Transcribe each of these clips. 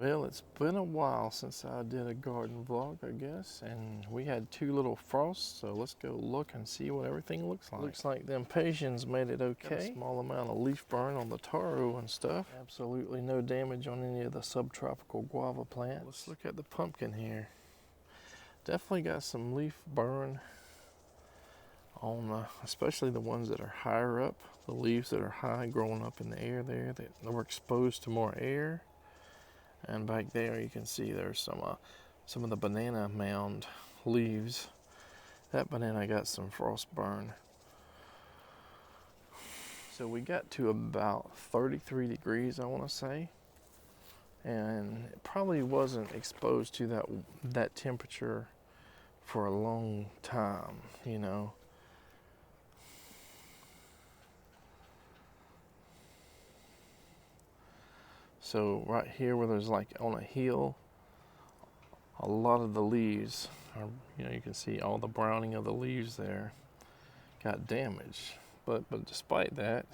Well, it's been a while since I did a garden vlog, I guess, and we had two little frosts, so let's go look and see what everything looks like. Looks like the impatiens made it okay. Got a small amount of leaf burn on the taro and stuff. Absolutely no damage on any of the subtropical guava plants. Let's look at the pumpkin here. Definitely got some leaf burn on, especially the ones that are higher up. The leaves that are high, growing up in the air there, that were exposed to more air. And back there you can see there's some of the banana mound leaves. That banana got some frost burn. So we got to about 33 degrees, I want to say. And it probably wasn't exposed to that temperature for a long time, you know. So right here where there's like on a hill, a lot of the leaves are, you can see all the browning of the leaves there got damaged. But despite that,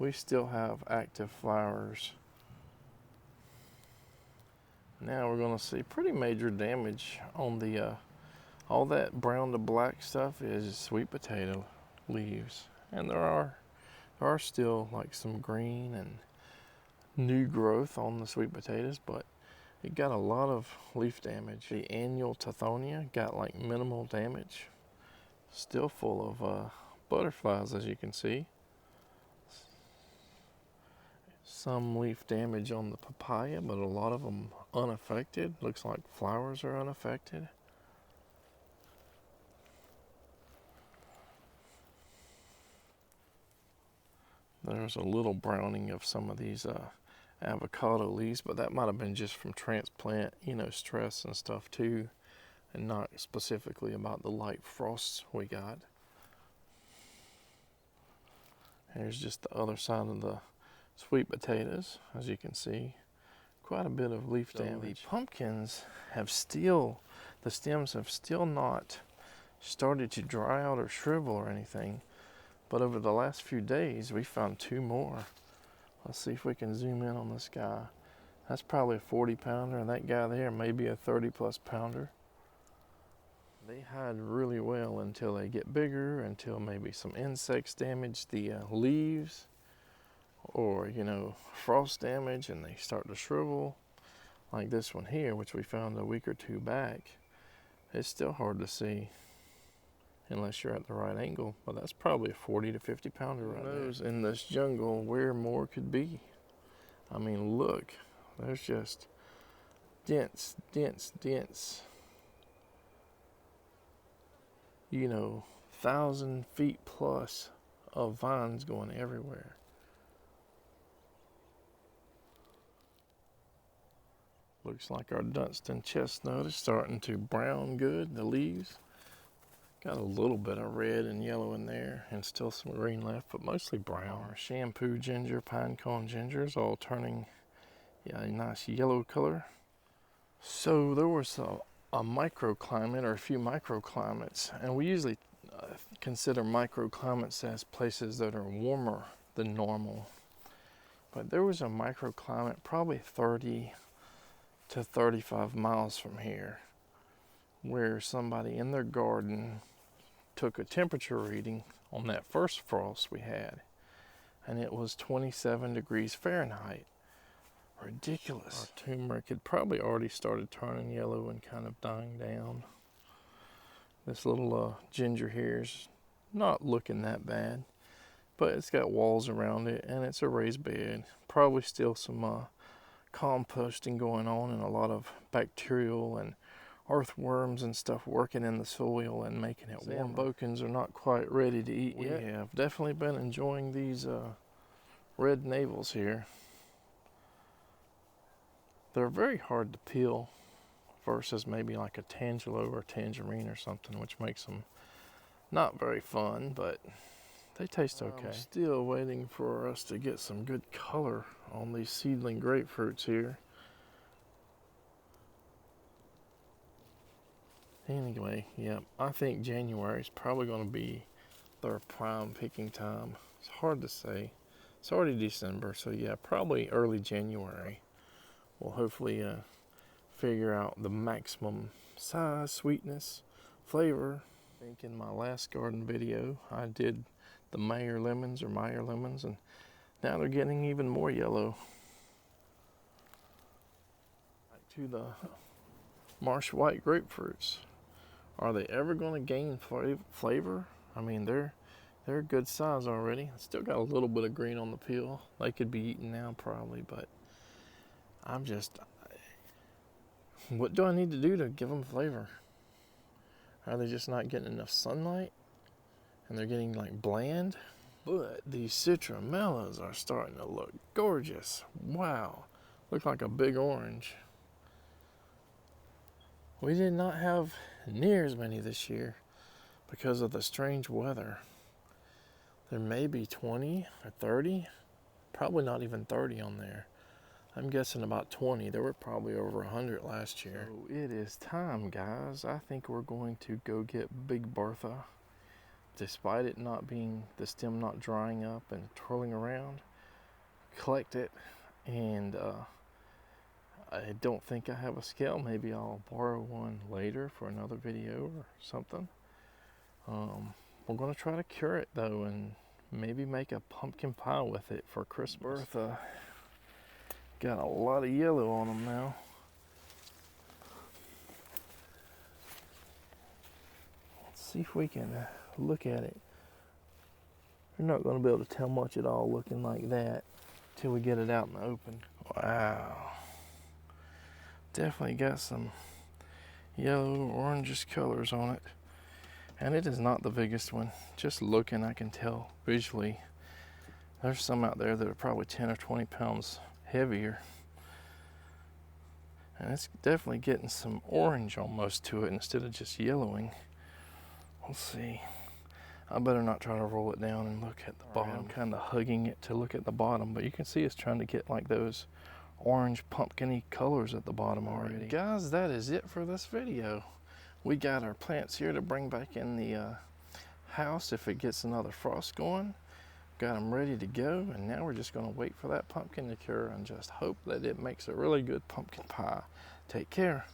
we still have active flowers. Now we're going to see pretty major damage on the, all that brown to black stuff is sweet potato leaves. And there are still like some green and new growth on the sweet potatoes, but it got a lot of leaf damage. The annual tithonia got like minimal damage. Still full of butterflies, as you can see. Some leaf damage on the papaya, but a lot of them unaffected. Looks like flowers are unaffected. There's a little browning of some of these avocado leaves, but that might have been just from transplant, stress and stuff too, and not specifically about the light frosts we got. Here's just the other side of the sweet potatoes, as you can see. Quite a bit of leaf damage. The pumpkins the stems have still not started to dry out or shrivel or anything, but over the last few days we found two more. Let's see if we can zoom in on this guy. That's probably a 40 pounder, and that guy there may be a 30+ pounder. They hide really well until they get bigger, until maybe some insects damage the leaves, or frost damage and they start to shrivel, like this one here, which we found a week or two back. It's still hard to see unless you're at the right angle, but that's probably a 40 to 50 pounder right there. In this jungle where more could be. I mean, look, there's just dense 1,000 feet plus of vines going everywhere. Looks like our Dunstan chestnut is starting to brown good, the leaves. Got a little bit of red and yellow in there, and still some green left, but mostly brown. Our shampoo ginger, pine cone ginger is all turning a nice yellow color. So there was a microclimate, or a few microclimates, and we usually consider microclimates as places that are warmer than normal. But there was a microclimate probably 30 to 35 miles from here, where somebody in their garden took a temperature reading on that first frost we had, and it was 27 degrees Fahrenheit. Ridiculous. Our turmeric had probably already started turning yellow and kind of dying down. This little ginger here is not looking that bad, but it's got walls around it and it's a raised bed. Probably still some composting going on, and a lot of bacterial and earthworms and stuff working in the soil and making it warm. Bokens are not quite ready to eat yet. We have definitely been enjoying these red navels here. They're very hard to peel versus maybe like a tangelo or tangerine or something, which makes them not very fun, but they taste okay. I'm still waiting for us to get some good color on these seedling grapefruits here. Anyway, yeah, I think January is probably going to be their prime picking time. It's hard to say. It's already December, so yeah, probably early January we'll hopefully figure out the maximum size, sweetness, flavor. I think in my last garden video, I did the Meyer lemons, and now they're getting even more yellow. Back to the marsh white grapefruits. Are they ever going to gain flavor? I mean, they're a good size already. Still got a little bit of green on the peel. They could be eaten now probably, but what do I need to do to give them flavor? Are they just not getting enough sunlight? And they're getting like bland? But these citramellas are starting to look gorgeous. Wow, look like a big orange. We did not have near as many this year because of the strange weather. There may be 20 or 30, probably not even 30 on there. I'm guessing about 20. There were probably over 100 last year. So it is time, guys. I think we're going to go get Big Bertha. Despite it not being, the stem not drying up and twirling around, collect it. And I don't think I have a scale. Maybe I'll borrow one later for another video or something. We're going to try to cure it though, and maybe make a pumpkin pie with it for Christmas. Bertha got a lot of yellow on them now. Let's see if we can look at it. You're not going to be able to tell much at all looking like that till we get it out in the open. Wow. Definitely got some yellow, orangish colors on it. And it is not the biggest one. Just looking, I can tell visually. There's some out there that are probably 10 or 20 pounds heavier. And it's definitely getting some orange almost to it instead of just yellowing. We'll see. I better not try to roll it down and look at the bottom. I'm kind of hugging it to look at the bottom, but you can see it's trying to get like those orange pumpkin-y colors at the bottom already. Guys, that is it for this video. We got our plants here to bring back in the house if it gets another frost going. Got them ready to go, and now we're just going to wait for that pumpkin to cure and just hope that it makes a really good pumpkin pie. Take care.